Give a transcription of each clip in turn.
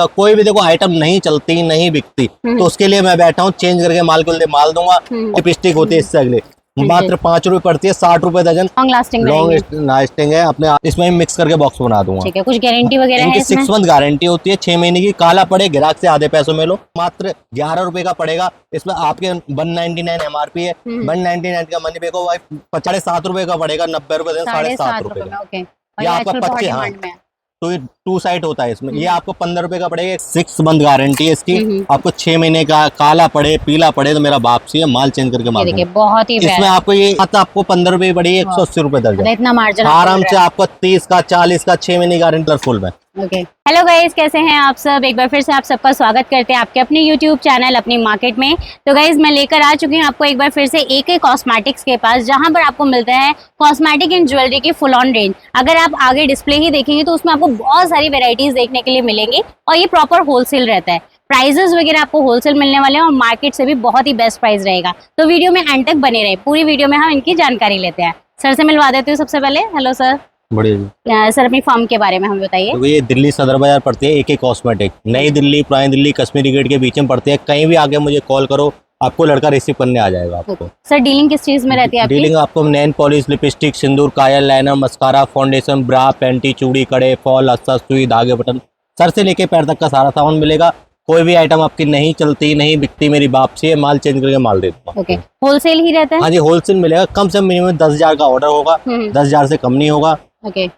तो कोई भी देखो आइटम नहीं चलती नहीं बिकती, तो उसके लिए मैं बैठा हूँ, चेंज करके माल को माल दूंगा। लिपस्टिक होती है इससे अगले मात्र 5 रुपए पड़ती है, 60 रुपए दर्जन। लॉन्ग लास्टिंग है। अपने इसमें मिक्स करके बॉक्स बना दूंगा। ठीक है, कुछ गारंटी वगैरह है इसमें? 6 मंथ गारंटी होती है, 6 महीने की। काला पड़े ग्राहक से आधे पैसों में लो, मात्र 11 रुपए का पड़ेगा। इसमें आपके 199 MRP है, 199 का मनी बैक होगा, 7.5 रुपए का पड़ेगा, 90 रुपए 7.5 रुपए का। ये आपका 25। हाँ, तो ये 2 साइड होता है इसमें। ये आपको 15 रुपए का पड़ेगा। 6 मंथ गारंटी है इसकी। आपको 6 महीने का। काला पड़े पीला पड़े तो मेरा वापसी है, माल चेंज करके माल। देखिए बहुत ही इसमें आपको ये आपको 15 रुपए पड़ेगी, 180 रुपए दर्जन। इतना मार्जिन आराम से आपको 30 का 40 का 6 महीने गारंटी फुल में। हेलो गाइज, कैसे हैं आप सब? एक बार फिर से आप सबका स्वागत करते हैं आपके अपने यूट्यूब चैनल अपनी मार्केट में। तो गाइज मैं लेकर आ चुकी हूँ आपको एक बार फिर से AK कॉस्मेटिक्स के पास, जहां पर आपको मिलता है कॉस्मेटिक एंड ज्वेलरी की फुल ऑन रेंज। अगर आप आगे डिस्प्ले ही देखेंगे तो उसमें आपको बहुत सारी वेराइटीज देखने के लिए मिलेंगी और ये प्रॉपर होलसेल रहता है। प्राइजेस वगैरह आपको होलसेल मिलने वाले हैं और मार्केट से भी बहुत ही बेस्ट प्राइस रहेगा। तो वीडियो में एंड तक बने रहे। पूरी वीडियो में हम इनकी जानकारी लेते हैं। सर से मिलवा देते हैं सबसे पहले। Hello sir. बढ़िया सर, अपनी फर्म के बारे में हमें बताइए। तो ये दिल्ली सदर बाजार पड़ती है AK कॉस्मेटिक। नई दिल्ली पुरानी दिल्ली कश्मीरी गेट के बीच में पड़ती है। कहीं भी आगे मुझे कॉल करो, आपको लड़का रिसीव करने आ जाएगा आपको। सर डीलिंग किस चीज में रहती है आपकी? डीलिंग आपको नेल पॉलिश, लिपस्टिक, सिंदूर, काजल, लाइनर, मस्कारा, फाउंडेशन, ब्रा, पैंटी, चूड़ी, कड़े, फॉल, अस्तर, सुई, धागे, बटन, सर से लेके पैर तक का सारा सामान मिलेगा। कोई भी आइटम आपकी नहीं चलती नहीं बिकती, मेरी वापसी है, माल चेंज करके माल देता हूँ। होलसेल ही रहता है? हाँ जी, होलसेल मिलेगा। कम से कम मिनिमम 10,000 का ऑर्डर होगा, 10,000 से कम नहीं होगा।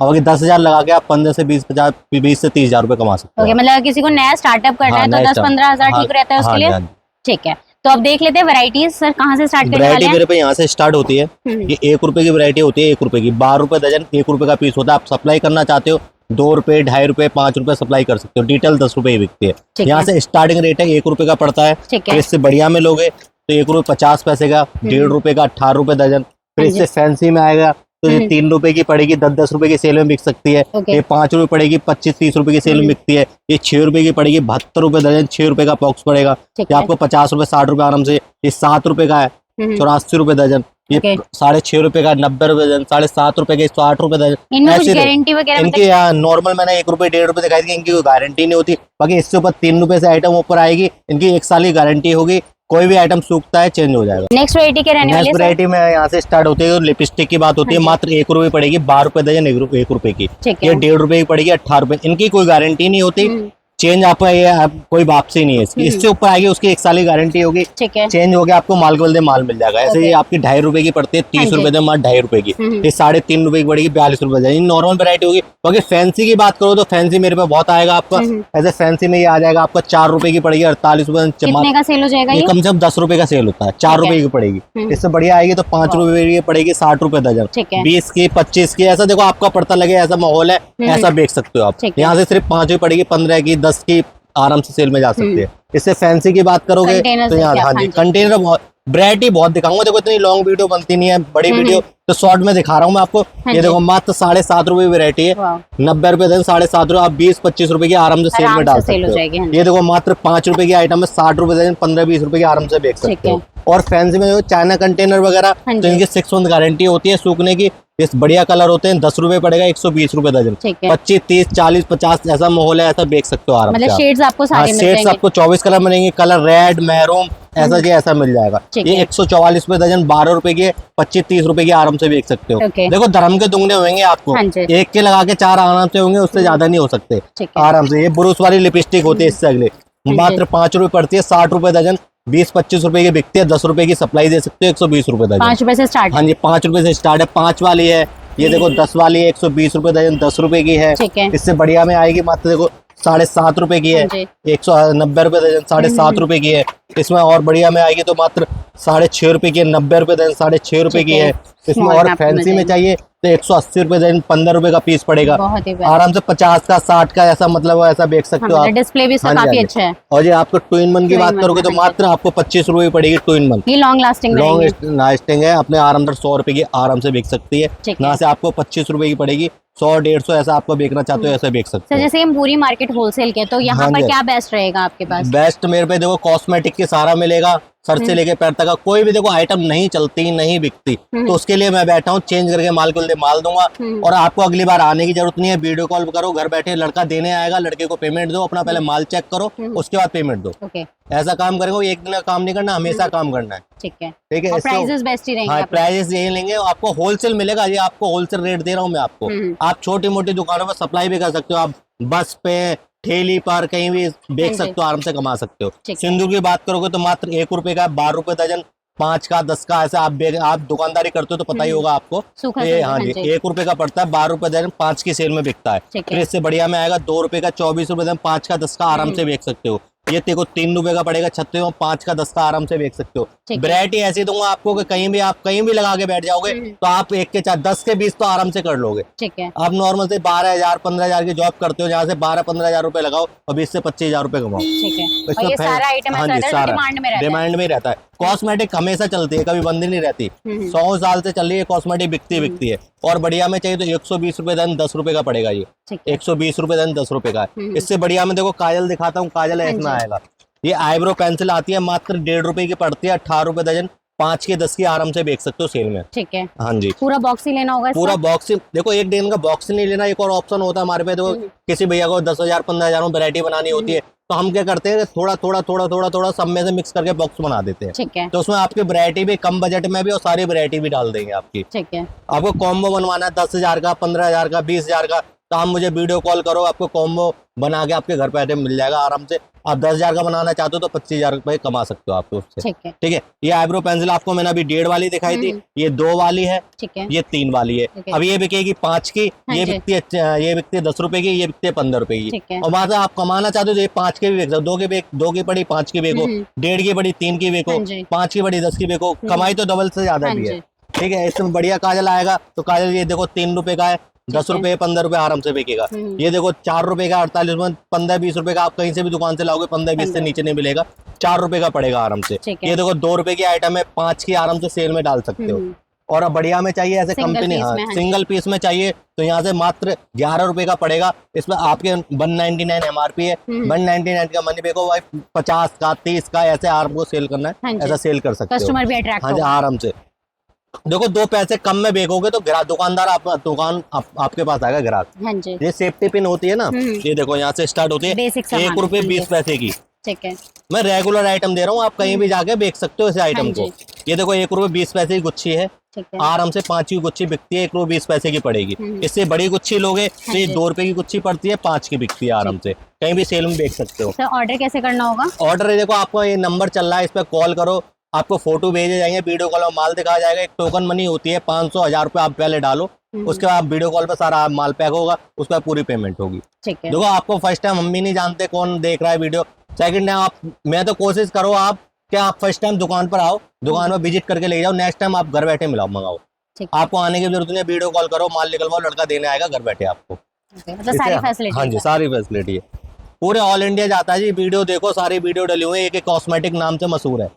और 10,000 लगा के आप 15 से 20,000 20 से 30,000 रुपए कमा सकते हैं। मतलब किसी को नया स्टार्टअप करना है तो 10-15 हजार ठीक रहता है उसके लिए। ठीक है, तो अब देख लेते हैं वैरायटीज। सर कहाँ से स्टार्ट करने वाले हैं? मेरे पे यहाँ से स्टार्ट होती है। ये 1 रुपए की वैरायटी होती है, 1 रुपए की। 12 रुपए दर्जन, 1 रुपए का पीस होता है। आप सप्लाई करना चाहते हो 2 रुपए, 2.5 रुपए, 5 रुपए सप्लाई कर सकते हो। डिटेल 10 रुपए ही बिकती है। यहाँ से स्टार्टिंग रेट है 1 रुपए का पड़ता है। तो इससे बढ़िया में लोगे तो 1 रुपए 50 पैसे का, 1.5 रुपए का 18 रुपए दर्जन। फिर इससे फैंसी में आएगा तो ये 3 रुपए की पड़ेगी, 10-10 रुपए की सेल में बिक सकती है। ये 5 रुपए पड़ेगी, 25-30 रुपए की सेल में बिकती है। ये 6 रुपए की पड़ेगी, 72 रुपए दर्जन, 6 रुपए का बॉक्स पड़ेगा। ये आपको 50 रुपए 60 रुपए आराम से। ये 7 रुपए का है, 84 रुपए दर्जन। ये 6.5 रुपए का, 90 रुपए दर्जन, 7.5 रुपए के, 108 रुपए दर्जन। ऐसी गारंटी वगैरह इनकी नॉर्मल मैंने 1 रुपए 1.5 रुपए दिखाई थी, इनकी कोई गारंटी नहीं होती। बाकी इससे ऊपर 3 रुपए से आइटम ऊपर आएगी, इनकी 1 साल की गारंटी होगी। कोई भी आइटम सूखता है चेंज हो जाएगा। नेक्स्ट वैरायटी क्या रहने वाली है? नेक्स्ट वैरायटी में यहाँ से स्टार्ट होती है। लिपस्टिक की बात होती है, मात्र 1 रुपए पड़ेगी, 12 रुपए दर्जन, 1 रुपए की। ये 1.5 रुपए की पड़ेगी, 18 रुपए। इनकी कोई गारंटी नहीं होती, चेंज आपका ये कोई वापसी नहीं है इसकी। इससे ऊपर आएगी उसकी 1 साल की गारंटी होगी। चेंज हो गया आपको माल के बदले माल मिल जाएगा। ऐसे ये आपकी 2.5 रुपए की पड़ती है, 30 रुपए माल 2.5 रुपए की। ये 3.5 रुपए की पड़ेगी, 42 रुपए जाएगी। नॉर्मल वैरायटी होगी। बाकी फैंसी की बात करो तो फैंसी मेरे पे बहुत आएगा आपका। ऐसे फैंसी में ये आ जाएगा आपका 4 रुपए की पड़ेगी, 48 रुपए। कितने का सेल हो जाएगा? ये कम से कम 10 रुपए का सेल होता है, 4 रुपए की पड़ेगी। इससे बढ़िया आएगी तो 5 रुपए की पड़ेगी, 60 रुपए दर्जन, 20 की, 25 की। ऐसा देखो आपका पड़ता लगे, ऐसा माहौल है, ऐसा बेच सकते हो आप। यहाँ से सिर्फ 5 रुपए पड़ेगी, 15 की, 10 की आराम से सेल में जा सकते हैं। इससे फैंसी की बात करोगे तो यहाँ हाँ जी कंटेनर वैरायटी बहुत दिखाऊंगा। देखो इतनी लॉन्ग वीडियो बनती नहीं है, बड़ी वीडियो तो शॉर्ट में दिखा रहा हूँ मैं आपको। ये देखो मात्र 7.5 रुपए वैरायटी है, 90 रुपए दर्जन, 7.5 रुपए। आप 20-25 रुपए की आराम से सेल में डाल सकते हो। ये देखो मात्र 5 रुपए की आइटम है, 60 रुपए दर्जन, 15-20 रुपए की आराम से बेच सकते हो। और फैंसी में जो चाइना कंटेनर वगैरह तो इनकी 6 मंथ गारंटी होती है सूखने की। इस बढ़िया कलर होते हैं, 10 रुपए पड़ेगा, 120 रुपए दर्जन। 25, 30, 40, 50 ऐसा माहौल है, ऐसा बेच सकते हो आराम से। शेड्स आपको सारे मिल जाएंगे। शेड्स आपको 24 कलर मिलेंगे, कलर रेड, मैरून, ऐसा जी ऐसा मिल जाएगा। ये 144 रुपए दर्जन, 12 रुपए की, 25-30 रुपए की आराम से बेच सकते हो। देखो धर्म के दुगने होंगे आपको, एक के लगा के 4 आराम से होंगे, उससे ज्यादा नहीं हो सकते आराम से। ये ब्रूस वाली लिपस्टिक होती है, इससे अगले मात्र 5 रुपए पड़ती है, 60 रुपए दर्जन, 20-25 रुपए की बिकती है। 10 रुपए की सप्लाई दे सकते हो, 120 रुपए दर्जन। 5 रुपए से स्टार्ट? हाँ जी, 5 रुपए से स्टार्ट है। 5 वाली है, ये देखो 10 वाली है, 120 रुपए दर्जन, 10 रुपए की है। इससे बढ़िया में आएगी मात्र देखो 7.5 रुपए की है, 190 रुपए दर्जन, 7.5 रुपए की है। इसमें और बढ़िया में आएगी तो मात्र 6.5 रुपए की है, 90 रुपए दर्जन, 6.5 रुपए की है। इसमें और फैंसी में चाहिए तो 180 रुपए दर्जन, 15 रुपए का पीस पड़ेगा। आराम से 50 का, 60 का ऐसा मतलब ऐसा बेच सकते हो आप। डिस्प्ले भी काफी अच्छा है। और ये आपको 2 in 1 की बात करोगे तो मात्र आपको 25 रुपए पड़ेगी 2 in 1। ये लॉन्ग लास्टिंग है, अपने आराम से 100 रुपए की आराम से बेच सकती है। यहाँ से आपको 25 रुपए की पड़ेगी, 100-150 ऐसा आपको बेचना चाहते हो ऐसा बेच सकते हो। जैसे हम पूरी मार्केट होलसेल के, तो यहाँ पर क्या बेस्ट रहेगा आपके पास? बेस्ट मेरे पे देखो कॉस्मेटिक के सारा मिलेगा, सर से लेके पैर तक का कोई भी देखो आइटम नहीं चलती नहीं बिकती, तो उसके लिए मैं बैठा हूँ, चेंज करके माल को माल दूंगा। और आपको अगली बार आने की जरूरत नहीं है, वीडियो कॉल करो, घर बैठे लड़का देने आएगा, लड़के को पेमेंट दो, अपना पहले माल चेक करो, उसके बाद पेमेंट दो। ऐसा काम करेंगे, एक दिन का काम नहीं करना, हमेशा काम करना है। ठीक है, ठीक है। प्राइसेस बेस्ट ही रहेंगे। हाँ, प्राइसेस यही लेंगे, आपको होलसेल मिलेगा, ये आपको होलसेल रेट दे रहा हूँ मैं आपको। आप छोटी मोटी दुकानों पर सप्लाई भी कर सकते हो, आप बस पे ठेली पर कहीं भी बेच सकते हो, आराम से कमा सकते हो। सिंदूर की बात करोगे तो मात्र 1 रुपए का, 12 रुपए दर्जन, 5 का 10 का, ऐसे आप दुकानदारी करते हो तो पता ही होगा आपको। ये हाँ जी 1 रुपए का पड़ता है, 12 रुपए दर्जन 5 की सेल में बिकता है। फिर इससे बढ़िया में आएगा 2 रुपए का, 24 रुपए दर्जन 5 का 10 का आराम से बेच सकते हो। ये देखो 3 रुपए का पड़ेगा 36 में, 5 का 10 का आराम से बेच सकते हो। वैरायटी ऐसी दूंगा आपको कि कहीं भी आप कहीं भी लगा के बैठ जाओगे तो आप 1 के 4 10 के 20 तो आराम से कर लोगे। ठीक है। आप नॉर्मल से 12,000 15,000 की जॉब करते हो, जहाँ से 12-15,000 रुपए लगाओ और 20 से 25,000 रुपए कमाओ। ठीक है। और ये सारा आइटम हाँ जी, सारा डिमांड में रहता है। कॉस्मेटिक हमेशा चलती है, कभी बंद नहीं रहती, 100 साल से चल रही है कॉस्मेटिक, बिकती है। और बढ़िया में चाहिए तो 120 रुपए दन 10 रुपए का पड़ेगा, ये 120 रुपए दन 10 रुपए का। इससे बढ़िया में देखो काजल दिखाता हूँ, काजल ऐसा आएगा। ये आईब्रो पेंसिल आती है, मात्र 1.5 रुपए की पड़ती है, 18 रुपए दर्जन, 5 के 10 की आराम से बेच सकते हो सेल में। ठीक है। हाँ जी, पूरा बॉक्स ही लेना होगा? पूरा बॉक्स ही देखो, एक दिन का बॉक्स नहीं लेना, एक और ऑप्शन होता है हमारे पे। देखो किसी भैया को 10,000 15,000 में वैरायटी बनानी होती है, तो हम क्या करते हैं, थोड़ा थोड़ा सब में से मिक्स करके बॉक्स बना देते हैं। ठीक है। तो उसमें आपकी वैरायटी भी कम बजट में भी और सारी वैरायटी भी डाल देंगे आपकी। ठीक है। आपको कॉम्बो बनवाना है 10,000 का, 15,000 का, 20,000 का, तो आप मुझे वीडियो कॉल करो, आपको कॉम्बो बना के आपके घर पे आइटम मिल जाएगा आराम से। आप 10,000 का बनाना चाहते हो तो 25,000 रुपए कमा सकते हो आप उससे। ठीक है। ये आईब्रो पेंसिल आपको मैंने अभी 1.5 वाली दिखाई थी, ये 2 वाली है, ये 3 वाली है। अब ये बिकेगी 5 की, ये बिकती है 10 रुपए की, ये बिकती है 15 रुपए की। और वहां से आप कमाना चाहते हो तो ये 5 के भी बेच सकते हो, 2 की पड़ी 5 की बेचो, 1.5 की पड़ी 3 की बेचो, 5 की पड़ी 10 की बेचो, कमाई तो डबल से ज्यादा भी है। ठीक है। इसमें बढ़िया काजल आएगा, तो काजल ये देखो 3 रुपए का है, 10 रुपए 15 रुपए आराम से बिकेगा। ये देखो 4 रुपए का, 48 में 15-20 रुपए का, आप कहीं से भी दुकान से लाओगे 15-20 से नीचे नहीं मिलेगा, 4 रुपए का पड़ेगा आराम से। ये देखो 2 रुपए की आइटम है, 5 की आराम से सेल में डाल सकते हो। और अब बढ़िया में चाहिए ऐसे कंपनी, हाँ सिंगल पीस में चाहिए तो यहाँ से मात्र 11 रुपए का पड़ेगा। इसमें आपके 199 MRP है, 199 का मनी बैक हो, 50 का 30 का ऐसे आपको सेल करना है, ऐसा सेल कर सकते हो, कस्टमर भी अट्रैक्ट हाँ जी आराम से। देखो 2 पैसे कम में बेचोगे तो दुकानदार आपके पास आएगा ग्राहक। ये सेफ्टी पिन होती है ना, ये देखो यहाँ से स्टार्ट होती है 1 रुपए 20 पैसे की। ठीक है। मैं रेगुलर आइटम दे रहा हूँ, आप कहीं भी जाके बेच सकते हो इस आइटम को। ये देखो 1 रुपए 20 पैसे की गुच्छी है, आराम से 5 की गुच्छी बिकती है, 1 रुपए 20 पैसे की पड़ेगी। इससे बड़ी गुच्छी लोगे तो ये 2 रुपए की गुच्छी पड़ती है, 5 की बिकती है आराम से, कहीं भी सेल में बेच सकते हो। ऑर्डर कैसे करना होगा? ऑर्डर देखो आपको ये नंबर चल रहा है, इस पर कॉल करो, आपको फोटो भेजे जाएंगे, वीडियो कॉल में माल दिखाया जाएगा। एक टोकन मनी होती है 500-1000 रुपए आप पहले डालो, उसके बाद वीडियो कॉल पे सारा माल पैक होगा, उसके बाद पूरी पेमेंट होगी। देखो आपको फर्स्ट टाइम हम भी नहीं जानते कौन देख रहा है वीडियो, सेकंड टाइम मैं तो कोशिश करो आप कि आप फर्स्ट टाइम दुकान पर आओ, दुकान पर विजिट करके ले जाओ, नेक्स्ट टाइम आप घर बैठे मंगाओ। आपको आने की जरूरत नहीं, वीडियो कॉल करो, माल निकलवाओ, लड़का देने आएगा घर बैठे आपको। सारी फैसिलिटी? हाँ जी सारी फैसिलिटी है, पूरे ऑल इंडिया जाता है जी। वीडियो देखो, सारी वीडियो डली हुई है, एक कॉस्मेटिक नाम से मशहूर है,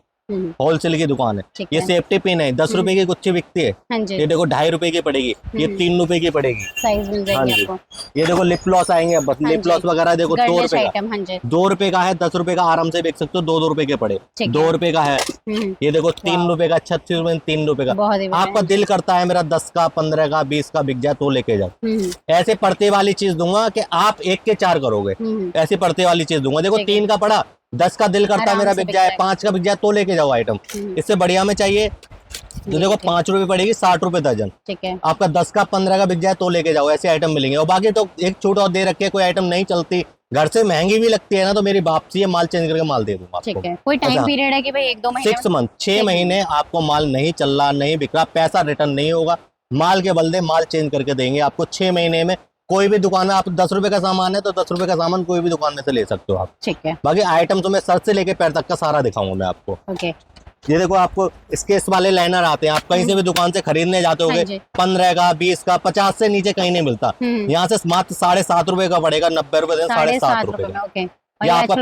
होलसेल की दुकान है। ये सेफ्टी पिन है, 10 रुपए की गुच्छी बिकती है। ये देखो 2.5 रुपए की पड़ेगी, ये 3 रुपए की पड़ेगी, साइज मिल जाएगी आपको। ये देखो लिप ग्लॉस आएंगे, बस लिप ग्लॉस वगैरह देखो 2 रुपए का, 2 रुपए का है, 10 रुपए का आराम से बेच सकते हो, 2 रुपए के पड़े, 2 रुपए का है। ये देखो 3 रुपए का, 36 रुपए 3 रुपए का। आपका दिल करता है मेरा 10 का 15 का 20 का बिक जाए तो लेके जाओ। ऐसे पड़ते वाली चीज दूंगा कि आप 1 के 4 करोगे, ऐसी पड़ते वाली चीज दूंगा। देखो 3 का पड़ा, 10 का दिल करता है मेरा बिक जाए, 5 का बिक जाए तो लेके जाओ आइटम। इससे बढ़िया में चाहिए तो देखो 5 रुपए पड़ेगी, 60 रुपए दर्जन। ठीक है। आपका 10 का 15 का बिक जाए तो लेके जाओ, ऐसे आइटम मिलेंगे। और बाकी तो एक छूट और दे रखी है, कोई आइटम नहीं चलती, घर से महंगी भी लगती है ना, तो मेरी वापसी है, माल चेंज करके माल दे दूंगा आपको। ठीक है। कोई टाइम पीरियड है कि भाई 1-2 महीने? 6 मंथ, 6 महीने आपको माल नहीं चल रहा, नहीं बिक रहा, पैसा रिटर्न नहीं होगा, माल के बदले माल चेंज करके देंगे आपको 6 महीने में। कोई भी दुकान में आप 10 रुपए का सामान है तो 10 रुपए का सामान कोई भी दुकान में से ले सकते हो आप। ठीक है। बाकी आइटम तो मैं सर से लेके पैर तक का सारा दिखाऊंगा मैं आपको। ओके। ये देखो आपको स्केच वाले लाइनर आते हैं, आप कहीं से भी दुकान से खरीदने जाते होगे, 15 का 20 का 50 से नीचे कहीं नहीं मिलता। यहाँ से मात्र 7.5 रुपए का पड़ेगा, 90 रुपए 7.5 रुपए का। ये आपका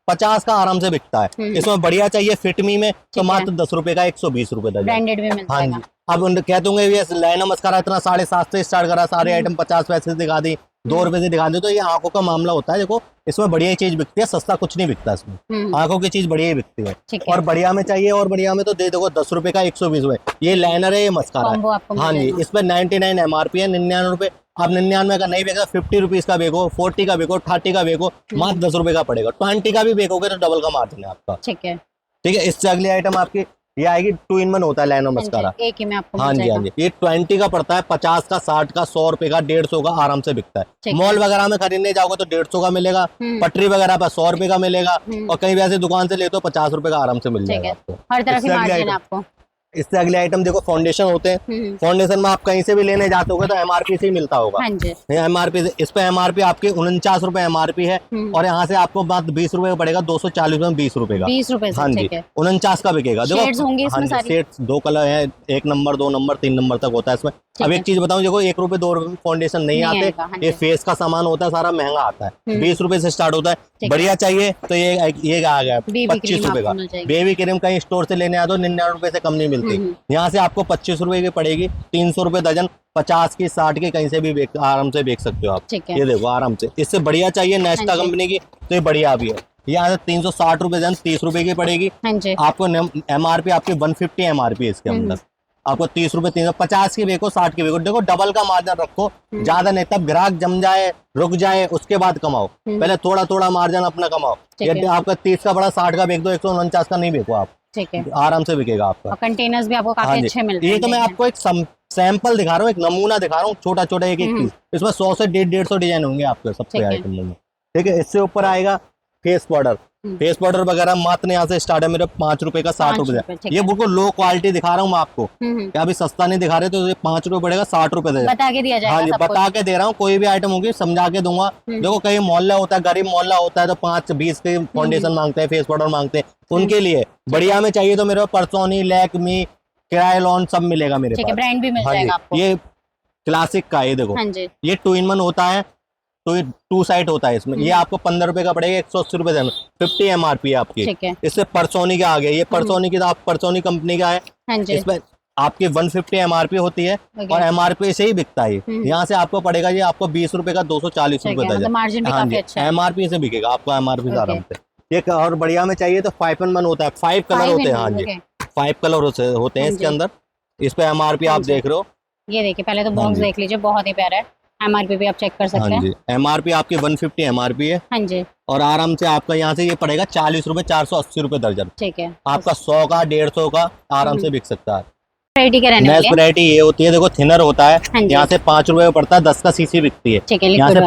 50 का आराम से बिकता है। इसमें बढ़िया चाहिए फिट मी में तो मात्र 10 रुपए का 120 रुपए तक ब्रांडेड भी मिलता है। हाँ जी। अब कहते होंगे ये लाइनर मस्कारा इतना 7.5 से स्टार्ट करा, सारे आइटम 50 पैसे से दिखा दी, 2 रुपए से दिखा दी, तो ये आंखों का मामला होता है। देखो इसमें बढ़िया चीज बिकती है, सस्ता कुछ नहीं बिकता इसमें, आंखों की चीज बढ़िया ही बिकती है। ठीक है। और बढ़िया में चाहिए और बढ़िया में तो दे देखो 10 रुपए का 120 रुपए, ये लाइनर है, ये मस्कारा कॉम्बो आपको है। हाँ जी, इसमें 99 MRP है, 99 रुपए। आप 99 का नहीं बेचो, 50 रुपीज का बेचो, 40 का बेचो, 30 का बेचो, मात्र 10 रुपए का पड़ेगा। 20 का भी बेचोगे तो डबल का मार्जिन है आपका। ठीक है। ठीक है, इससे अगली आइटम आपकी ये आएगी 2 in 1 होता है लाइनर मस्कारा, एक ही में आपको हाँ जी हाँ जी। ये 20 का पड़ता है, 50 का, 60 का, 100 रुपए का, 150 का आराम से बिकता है। मॉल वगैरह में खरीदने जाओगे तो 150 का मिलेगा, पटरी वगैरह पर 100 रुपए का मिलेगा, और कहीं भी ऐसी दुकान से ले तो 50 रुपए का आराम से मिल जाएगा आपको। हर तरह की मार्जिन आपको। इससे अगले आइटम देखो फाउंडेशन होते हैं। फाउंडेशन में आप कहीं से भी लेने जाते होगे तो MRP से ही मिलता होगा। हाँ जी। MRP से, इस पे MRP आपके 49 रुपए MRP है, और यहाँ से आपको मात्र 20 रुपए का पड़ेगा, 240 में 20 रुपए का। 20 रुपए से, हाँ जी, 49 का बिकेगा। शेड्स होंगे इसमें सारी? शेड्स 2 कलर है, 1 नंबर, 2 नंबर, 3 नंबर तक होता है इसमें। अब एक चीज बताऊं, देखो 1 रुपए 2 रुपए फाउंडेशन नहीं आते, ये फेस का सामान होता है, सारा महंगा आता है। 20 रुपए से स्टार्ट होता है। बढ़िया चाहिए तो ये आ गया 25 रुपए का। बेबी क्रीम कहीं स्टोर से लेने आते हो 99 रुपए से कम नहीं मिलती, यहाँ से आपको 25 रुपए की पड़ेगी, 300 रुपए दर्जन, 50 की, 60 की, कहीं से भी आराम से बेच सकते हो आप। ये देखो आराम से। इससे बढ़िया चाहिए नेस्टा कंपनी की तो ये बढ़िया भी है। यहाँ से 360 रुपए दर्जन, 30 रुपए की पड़ेगी आपको। MRP आपकी 150 MRP है इसके अंदर, आपको 30 रुपए, 350 की बेचो, 60 की बेचो। देखो डबल का मार्जिन रखो, ज्यादा नहीं, तब ग्राहक जम जाए, रुक जाए, उसके बाद कमाओ। पहले थोड़ा थोड़ा मार्जिन अपना कमाओ। यदि आपका 30 का बड़ा 60 का बेच दो, 149 का नहीं बेचो आप, ठीक है, आराम से बिकेगा आपका। और कंटेनर्स भी आपको काफी अच्छे मिलते हैं। ये तो मैं आपको एक सैंपल दिखा रहा हूँ, एक नमूना दिखा रहा हूँ, छोटा छोटा एक पीस। इसमें 100 से 150 डिजाइन होंगे आपके सबसे आइटम में। ठीक है, इससे ऊपर आएगा फेस पाउडर। फेस पाउडर वगैरह मात्र यहाँ से स्टार्ट है मेरे 5 रुपए का, 60 रुपए। ये बिल्कुल लो क्वालिटी दिखा रहा हूँ मैं आपको, क्या अभी सस्ता नहीं दिखा रहे, तो ये 5 रुपए पड़ेगा, 60 रुपए दे बता के दिया जाएगा। हाँ जी, बता के दे रहा हूँ। कोई भी आइटम होगी समझा के दूंगा। देखो कहीं मोहल्ला होता है, गरीब मोहल्ला होता है, तो 5-20 के फाउंडेशन मांगते हैं, फेस पाउडर मांगते हैं, उनके लिए बढ़िया में चाहिए तो मेरे पास परसोनी, लैक्मी, क्रायोलॉन सब मिलेगा मेरे पास। ब्रांड भी मिल जाएगा आपको। ये क्लासिक का, ये देखो ये 2 in 1 होता है, तो ये 2 साइड होता है इसमें। ये आपको 15 रुपए का पड़ेगा, 180 रुपए देना, 50 MRP है आपकी। इससे परसोनी का आ गया, ये परसोनी की, आप परसोनी कंपनी का है, इसमें आपकी 150 MRP होती है, और MRP से ही बिकता है। यहाँ से आपको पड़ेगा ये आपको 20 रुपए का, 240 रुपए दर्जन। MRP से बिकेगा आपको, MRP से आराम से। ये और बढ़िया में चाहिए तो 5 in 1 होता है, 5 कलर होते हैं। हाँ जी, 5 कलर होते हैं इसके अंदर। इस पे MRP आप देख रहे हो, ये देखिए, पहले तो बॉक्स देख लीजिए, बहुत ही प्यारा है। MRP भी आप चेक कर सकते हैं। हाँ जी, MRP आपकी 150 MRP है। हाँ जी, और आराम से आपका यहाँ से ये पड़ेगा 40 रुपए, 480 रुपए दर्जन। ठीक है, आपका 100 का, 150 का आराम से बिक सकता है। वैरायटी के रहने वाले। वैरायटी ये होती है, देखो थिनर होता है, यहाँ से 5 रुपए का पड़ता है, 10 का सीसी बिकती है, यहाँ से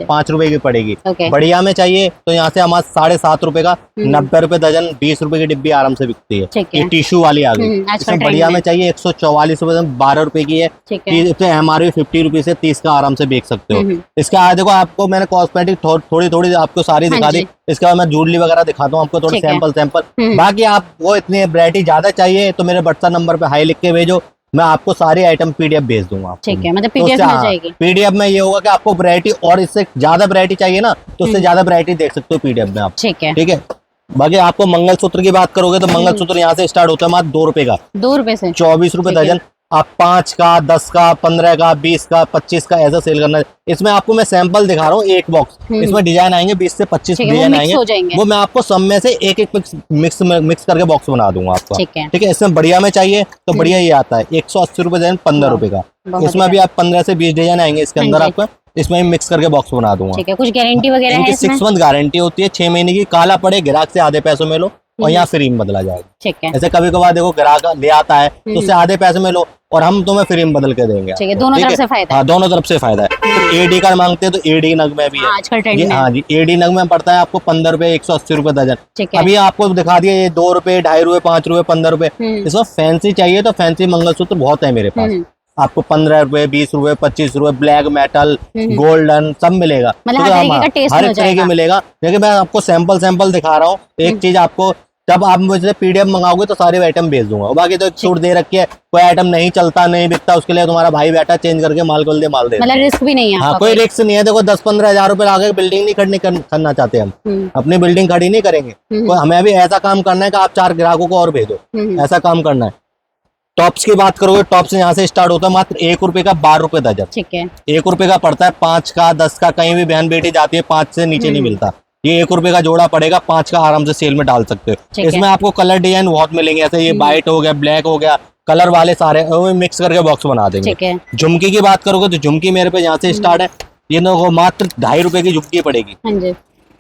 5 रुपए की पड़ेगी। बढ़िया में चाहिए तो यहाँ से हमारे 7.5 रुपए का, 90 रुपए दर्जन, 20 रुपए की डिब्बी आराम से बिकती है। ये टिश्यू वाली आ गई। इसमें बढ़िया में चाहिए 144 रुपए, 12 रुपए की है। MRP 50 रुपए से 30 का आराम से बेच सकते हो। इसके बाद देखो आपको मैंने कॉस्मेटिक थोड़ी थोड़ी आपको सारी दिखा दी। इसके बाद मैं जूलरी वगैरह दिखाता हूँ आपको, थोड़े सैंपल। बाकी आप वो इतनी वैरायटी ज्यादा चाहिए तो मेरे व्हाट्सएप नंबर पे हाई लिख के भेजो, मैं आपको सारे आइटम PDF भेज दूंगा। ठीक है, मतलब PDF मिल जाएगी। PDF में ये होगा कि आपको वैरायटी और इससे ज्यादा वैरायटी चाहिए ना, तो उससे ज्यादा वैरायटी देख सकते हो PDF में आप। ठीक है। बाकी आपको मंगलसूत्र की बात करोगे तो मंगलसूत्र यहाँ से स्टार्ट होता है मात्र 2 रुपए का, 2 रुपए से 24 रुपए दर्जन। आप 5 का, 10 का, 15 का, 20 का, 25 का ऐसा सेल करना है। इसमें आपको मैं सैंपल दिखा रहा हूँ, एक बॉक्स, इसमें डिजाइन आएंगे 20 से 25 डिजाइन आएंगे, वो मैं आपको सब में से एक मिक्स करके बॉक्स बना दूंगा आपको। ठीक है, इसमें बढ़िया में चाहिए तो बढ़िया ये आता है, 180 रुपए डिजाइन, 15 रुपए का। इसमें भी आप 15 से 20 डिजाइन आएंगे इसके अंदर, आपको इसमें मिक्स करके बॉक्स बना दूंगा। ठीक है, कुछ गारंटी वगैरह है इसमें? 6 मंथ गारंटी होती है, 6 महीने की। काला पड़े ग्राहक से आधे पैसों में लो और यहाँ फ्री में बदला जाएगा। ठीक है, ऐसे कभी कभार देखो ग्राहक ले आता है तो उससे आधे पैसे में लो और हम तुम्हें फ्री में बदल के देंगे। ठीक है, दोनों तरफ से फायदा। हाँ, दोनों तरफ से फायदा है। तो AD का मांगते हैं तो AD नग में भी है आजकल ट्रेंड में। हाँ जी, AD नग में पड़ता है आपको 15 रुपए, 180 रुपए दर्जन। अभी आपको दिखा दिया ये 2 रुपए, 2.5 रुपए, 5 रुपए, 15 रुपए। इसमें फैंसी चाहिए तो फैंसी मंगलसूत्र बहुत है मेरे पास, आपको 15 रुपए, 20 रुपए, 25 रुपए, ब्लैक मेटल, गोल्डन सब मिलेगा, हर एक तरह के मिलेगा। लेकिन मैं आपको सैंपल दिखा रहा हूँ। एक चीज आपको, जब आप मुझे PDF मंगाओगे तो सारे आइटम भेज दूंगा। बाकी तो एक छूट दे रखी है, कोई आइटम नहीं चलता, नहीं बिकता, उसके लिए तुम्हारा भाई बैठा चेंज करके माल खोल दे, माल दे। मतलब रिस्क भी नहीं है। हाँ, कोई रिस्क नहीं है। देखो 10-15 हजार रुपए लाके बिल्डिंग नहीं करना चाहते हम, अपनी बिल्डिंग खड़ी नहीं करेंगे। हमें अभी ऐसा काम करना है कि आप 4 ग्राहकों को और भेजो, ऐसा काम करना है। टॉप्स की बात करोगे, टॉप्स यहाँ से स्टार्ट होता है मात्र 1 रुपए का, 12 रुपए दर्जन। ठीक है, 1 रुपए का पड़ता है, 5 का, 10 का, कहीं भी बहन बेटी जाती है 5 से नीचे नहीं मिलता। ये 1 रुपए का जोड़ा पड़ेगा, 5 का आराम से सेल में डाल सकते हो। इसमें आपको कलर डिजाइन बहुत मिलेंगे, ऐसे ये व्हाइट हो गया, ब्लैक हो गया, कलर वाले सारे मिक्स करके बॉक्स बना देंगे। झुमकी की बात करोगे तो झुमकी मेरे पे यहाँ से स्टार्ट है, ये लोगों मात्र 2.5 रुपए की झुमकी पड़ेगी।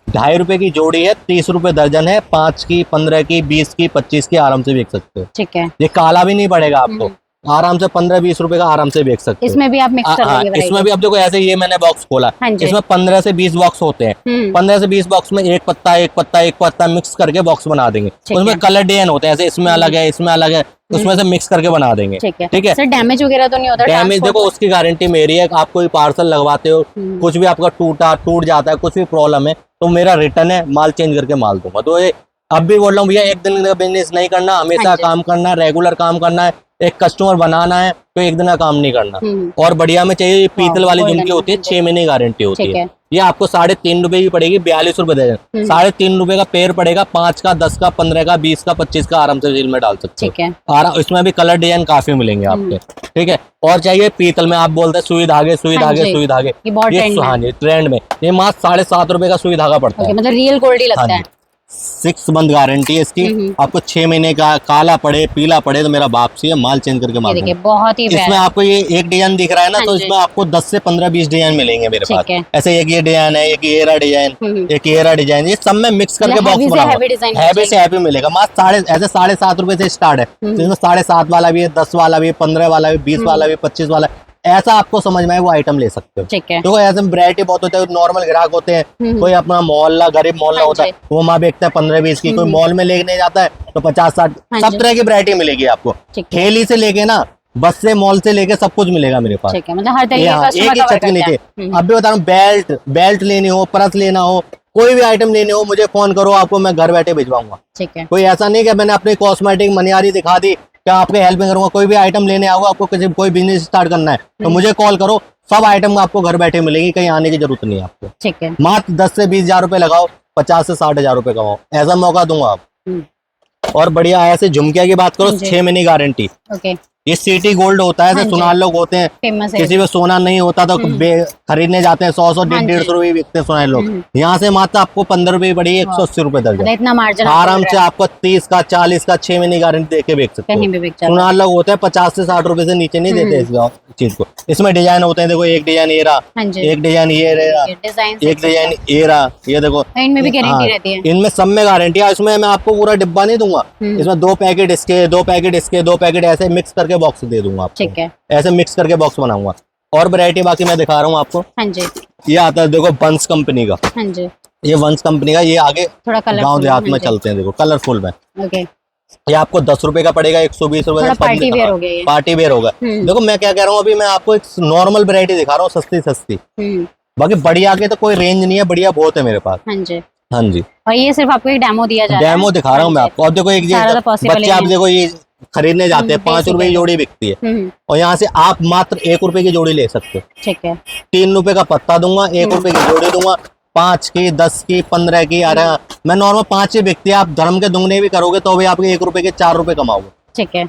2.5 रुपए की जोड़ी है, 30 रुपए दर्जन है, 5 की, 15 की, 20 की, 25 की आराम से बेच सकते हो। ठीक है, ये काला भी नहीं पड़ेगा आपको, आराम से 15-20 रुपए का आराम से बेच सकते हो। इसमें भी आप मिक्स कर देंगे? इसमें भी अब देखो ऐसे ये मैंने बॉक्स खोला, इसमें 15 से 20 बॉक्स होते हैं, 15 से 20 बॉक्स में एक पत्ता मिक्स करके बॉक्स बना देंगे। उसमें कलर डिजाइन होते हैं, ऐसे इसमें अलग है, इसमें अलग है, उसमें से मिक्स करके बना देंगे। ठीक है सर, डैमेज वगैरह तो नहीं होता? डैमेज देखो उसकी गारंटी मेरी है, आप कोई पार्सल लगवाते हो, कुछ भी आपका टूट जाता है, कुछ भी प्रॉब्लम है तो मेरा रिटर्न है, माल चेंज करके माल दूंगा। तो ये अब भी बोल रहा हूँ भैया, एक दिन का बिजनेस नहीं करना, हमेशा काम करना, रेगुलर काम करना है। एक कस्टमर बनाना है तो एक दिन का काम नहीं करना। और बढ़िया में चाहिए, पीतल वाली झुमकी होती है, 6 महीने गारंटी होती है। ये आपको 3.5 रुपए की पड़ेगी, 42 रुपए दर्जन। 3.5 रुपए का पेयर पड़ेगा, 5 का, 10 का, 15 का, 20 का, 25 का आराम से जेल में डाल सकते हो। और इसमें भी कलर डिजाइन काफी मिलेंगे आपके। ठीक है, और चाहिए पीतल में, आप बोलते हैं सुई धागे, सुई धागे, सुई धागे, ये ट्रेंड में ये मात्र 7.5 रुपए का सुई धागा पड़ता है, मतलब रियल गोल्ड ही लगता है। 6 मंथ गारंटी है इसकी। आपको 6 महीने का काला पड़े, पीला पड़े तो मेरा वापसी है, माल चेंज करके माल दूंगा। बहुत ही इसमें आपको ये एक डिजाइन दिख रहा है ना, तो इसमें आपको 10 से 15-20 डिजाइन मिलेंगे मेरे पास। ऐसे एक ये डिजाइन है, एक येरा डिजाइन, एक येरा डिजाइन, ये सब में मिक्स करके बॉक्स बना हैवी से हैवी मिलेगा। मात्र 7.5 रुपए से स्टार्ट है। इसमें 7.5 वाला भी है, 10 वाला भी है, 15 वाला भी, 20 वाला भी, 25 वाला, ऐसा आपको समझ में आए वो आइटम ले सकते हो। तो ऐसे वैरायटी बहुत होते हैं। नॉर्मल ग्राहक होते हैं, कोई अपना मोहल्ला, गरीब मोहल्ला होता है, वो माँ बेचता है 15-20 की, कोई मॉल में लेने जाता है तो 50-60, सब तरह की वैरायटी मिलेगी आपको। ठेली से लेके ना, बस से, मॉल से लेके सब कुछ मिलेगा मेरे पास। मतलब हर तरीके का एक ही छत के नीचे। अब भी बता रहा हूँ, बेल्ट लेनी हो, पर्स लेना हो, कोई भी आइटम लेने हो, मुझे फोन करो, आपको मैं घर बैठे भिजवाऊंगा। कोई ऐसा नहीं कि मैंने अपनी कॉस्मेटिक मनियारी दिखा दी, क्या आपके हेल्प में करूंगा। कोई भी आइटम लेने आओगे, आपको कोई बिजनेस स्टार्ट करना है तो मुझे कॉल करो, सब आइटम आपको घर बैठे मिलेगी, कहीं आने की जरूरत नहीं है आपको। ठीक है, मात्र 10 से 20 हजार रुपए लगाओ, 50 से 60 हजार रुपए कमाओ, ऐसा मौका दूंगा आप। और बढ़िया ऐसे झुमकिया की बात करो, 6 महीने गारंटी। ये सिटी गोल्ड होता है, सुनार लोग होते हैं, किसी में सोना नहीं होता तो खरीदने जाते हैं, 100 150 रुपए बिकते हैं सोनार लोग। यहाँ से मात्र आपको 15 रुपए पड़ेगी, 180 रुपए दर्जन। इतना मार्जिन आराम से आपको 30 का, 40 का, 6 महीने गारंटी देके बेच सकते हो। सुनार लोग होते हैं 50 से 60 रुपए से नीचे नहीं देते इस चीज को। इसमें डिजाइन होते हैं, देखो एक डिजाइन ये रहा, एक डिजाइन ये रहा, एक डिजाइन ये रहा, ये देखो, इनमें भी गारंटी रहती है। इनमें सब में गारंटी है। इसमें मैं आपको पूरा डिब्बा नहीं दूंगा, इसमें 2 पैकेट इसके, 2 पैकेट इसके, 2 पैकेट ऐसे मिक्स करके बॉक्स दे दूंगा आपको। ठीक है, ऐसे मिक्स करके बॉक्स बनाऊंगा। और वैरायटी बाकी मैं दिखा रहा हूँ आपको। ये आता है देखो वंश कंपनी का। ये वंश कंपनी का, ये आगे गांव देहात में चलते हैं, देखो कलरफुल में। ये आपको 10 रुपए का पड़ेगा, 120 रुपए का। पार्टी वेयर होगा। देखो मैं क्या कह रहा हूँ, अभी मैं आपको एक नॉर्मल वैरायटी दिखा रहा हूँ, सस्ती। बाकी बढ़िया के तो कोई रेंज नहीं है, बढ़िया बहुत है मेरे पास। हाँ जी। और ये सिर्फ आपको एक डेमो दिया जा रहा है। डेमो दिखा रहा हूँ मैं आपको। और देखो एक बच्चे आप देखो ये खरीदने जाते हैं, 5 रुपए की जोड़ी बिकती है, और यहाँ से आप मात्र 1 रुपए की जोड़ी ले सकते हो। ठीक है, 3 रुपए का पत्ता दूंगा, 1 रुपए की जोड़ी दूंगा, 5 की, 10 की, 15 की। अरे मैं नॉर्मल 5 ही बिकती है, आप धर्म के दुगने भी करोगे तो भी आपके 1 रुपए के 4 रुपए कमाओगे।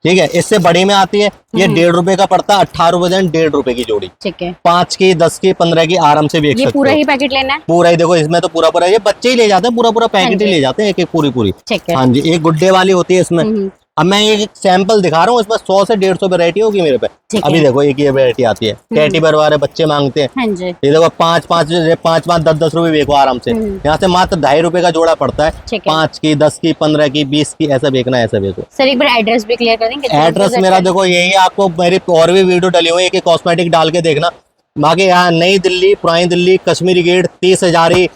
ठीक है, इससे बड़ी में आती है, ये 1.5 रुपए का पड़ता है, 18 रुपए 1.5 रुपए की जोड़ी। ठीक है, 5 की, 10 की, 15 की आराम से बेच सकते हो। पूरा ही पैकेट लेना है? पूरा ही, देखो इसमें तो पूरा ये बच्चे ही ले जाते हैं, पूरा पैकेट ही ले जाते हैं, एक पूरी। हाँ जी, एक गुड्डे वाली होती है इसमें। अब मैं एक सैंपल दिखा रहा हूँ, इसमें 100 से 150 वैरायटी होगी मेरे पे। अभी देखो एक ये वैरायटी आती है, कैटी बेर वाले बच्चे मांगते हैं। ये देखो 5-5, 10-10 रुपए बेचो आराम से। यहाँ से मात्र 2.5 रुपए का जोड़ा पड़ता है। 5 की, 10 की, 15 की, 20 की, ऐसा बेचना है, ऐसा बेचो। सर एक बार एड्रेस भी क्लियर कर देंगे? एड्रेस मेरा देखो यही है, आपको मेरी और भी वीडियो डली हुई है, कॉस्मेटिक डाल के देखना। बाकी यहाँ नई दिल्ली, पुरानी दिल्ली, कश्मीरी गेट, 30 हजारी,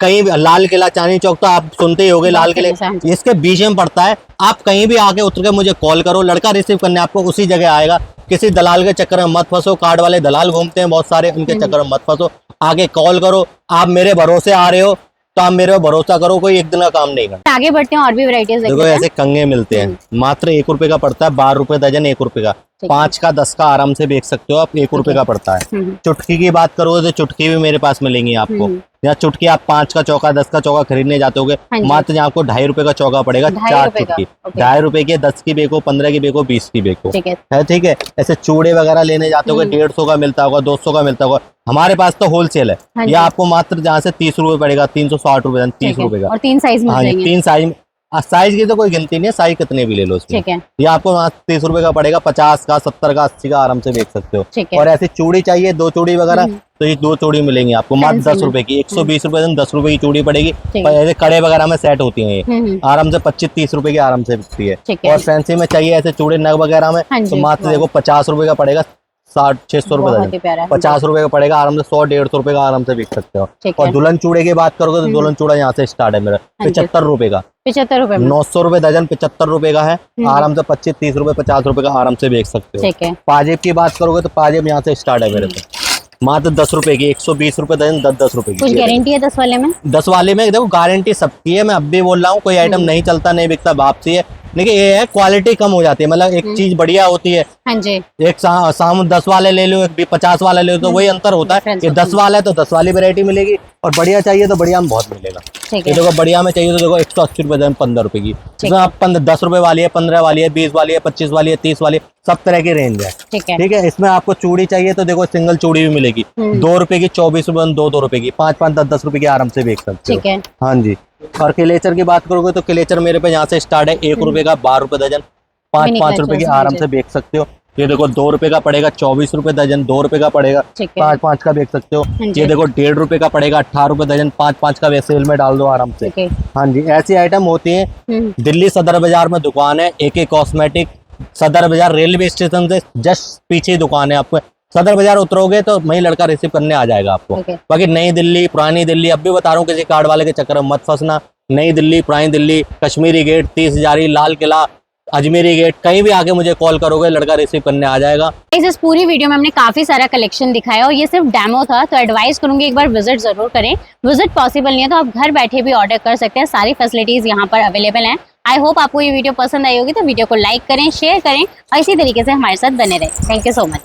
कहीं लाल किला, चांदनी चौक तो आप सुनते ही होंगे, लाल किले इसके बीच में पड़ता है। आप कहीं भी आके उतर के मुझे कॉल करो, लड़का रिसीव करने आपको उसी जगह आएगा। किसी दलाल के चक्कर में मत फंसो, कार्ड वाले दलाल घूमते हैं बहुत सारे, उनके चक्कर में मत फंसो, आगे कॉल करो। आप मेरे भरोसे आ रहे हो तो आप मेरे भरोसा करो, कोई एक दिन का काम नहीं करना। आगे बढ़ते हैं, और भी वैरायटीज देखो ऐसे कंगे मिलते हैं, मात्र 1 रुपए का पड़ता है, 12 रुपए दर्जन, 1 रुपए का। 5 का 10 का आराम से बेच सकते हो आप, 1 रुपए का पड़ता है। चुटकी की बात करोगे तो चुटकी भी मेरे पास मिलेंगी आपको। या चुटकी आप 5 का चौका 10 का चौका खरीदने जाते होगे, मात्र यहाँ आपको 2.5 रुपए का चौका पड़ेगा। 4 चुटकी 2.5 रुपए की, 10 की बेको, 15 की बेको, 20 की बेको है, ठीक है। ऐसे चूड़े वगैरह लेने जाते होगे 150 का मिलता होगा, 200 का मिलता होगा, हमारे पास तो होलसेल है। ये आपको मात्र जहाँ से 30 रुपए पड़ेगा, 360 रुपए, 30 रुपए का। और 3 साइज में, 3 साइज, साइज की तो कोई गिनती नहीं है, साइज कितने भी ले लो उसमें। ये आपको 30 रुपए का पड़ेगा, 50 का, 70 का, 80 का आराम से बेच सकते हो। और ऐसी चूड़ी चाहिए, 2 चूड़ी वगैरह, तो ये 2 चूड़ी मिलेंगी आपको मात्र 10 रुपए की। 120 रुपए 10 रुपए की चूड़ी पड़ेगी। ऐसे कड़े वगैरह में सेट होती है ये, आराम से 25-30 रुपए की आराम से बिकती है। और फैंसी में चाहिए ऐसे चूड़ी नग वगैरह में, तो मात्र देखो 50 रुपए का पड़ेगा, 60-600 रुपए दर्जन, 50 रुपए का पड़ेगा, आराम से 100-150 रुपए का आराम से बिक सकते हो। और दुल्हन चूड़े की बात करोगे तो दुल्हन चूड़ा यहाँ से स्टार्ट है मेरा 75 रुपए का, 75 रुपए, 900 रुपए दर्जन, 75 रुपए का है। आराम से 25-30 रुपए 50 रुपए का आराम से बेच सकते हो। पाजेब की बात करोगे तो पाजेब यहाँ से स्टार्ट है मेरे पे, मात्र 10 रुपए की, 120 रुपए दर्जन, 10-10 रुपए की। कुछ गारंटी है 10 वाले में? 10 वाले में देखो गारंटी सबकी है, मैं अब भी बोल रहा हूँ, कोई आइटम नहीं चलता नहीं बिकता, वापसी है। लेकिन ये है क्वालिटी कम हो जाती है, मतलब एक चीज बढ़िया होती है। हाँ जी। एक साम 10 वाले ले लो, एक 50 वाले ले लो, तो वही अंतर होता है। ये 10 वाला है तो 10 वाली वैरायटी मिलेगी, और बढ़िया चाहिए तो बढ़िया में बहुत मिलेगा। ये देखो बढ़िया में चाहिए तो देखो 180 रुपए दर्जन, 15 रुपए की। इसमें आप 10 रुपए वाली है, 15 वाली है, 20 वाली है, 25 वाली है, 30 वाली है, सब तरह की रेंज है। ठीक है। इसमें आपको चूड़ी चाहिए तो देखो सिंगल चूड़ी भी मिलेगी, 2 रुपए की, 24 रुपए, 2 रुपए की, 5-5, 10-10 रुपए की आराम से बेच सकते हो। हाँ जी। और क्लेचर की बात करोगे तो क्लेचर मेरे पे यहाँ से स्टार्ट है 1 रुपए का, 12 रुपए दर्जन, 5-5 रुपए की आराम से बेच सकते हो। ये देखो 2 रुपए का पड़ेगा, 24 रुपए दर्जन, 2 रुपए का पड़ेगा, 5-5 का बेच सकते हो। ये देखो 1.5 रुपए का पड़ेगा, 18 रुपए दर्जन, 5-5 का सेल में डाल दो आराम से। हाँ जी, ऐसी आइटम होती है। दिल्ली सदर बाजार में दुकान है AK कॉस्मेटिक, सदर बाजार रेलवे स्टेशन से जस्ट पीछे दुकान है। आपको सदर बाजार उतरोगे तो वही लड़का रिसीव करने आ जाएगा आपको। बाकी नई दिल्ली, पुरानी दिल्ली, अब भी बता रहा हूँ किसी कार्ड वाले के चक्कर में मत फंसना। नई दिल्ली, पुरानी दिल्ली, कश्मीरी गेट, 30 हजारी, लाल किला, अजमेरी गेट, कहीं भी आके मुझे कॉल करोगे लड़का रिसीव करने आ जाएगा। इस पूरी वीडियो में हमने काफी सारा कलेक्शन दिखाया और ये सिर्फ डेमो था, तो एडवाइस करूंगी एक बार विजिट जरूर करें। विजिट पॉसिबल नहीं है तो आप घर बैठे भी ऑर्डर कर सकते हैं, सारी फैसिलिटीज यहाँ पर अवेलेबल हैं। आई होप आपको ये वीडियो पसंद आई होगी, तो वीडियो को लाइक करें, शेयर करें और इसी तरीके से हमारे साथ बने रहें। Thank you so much.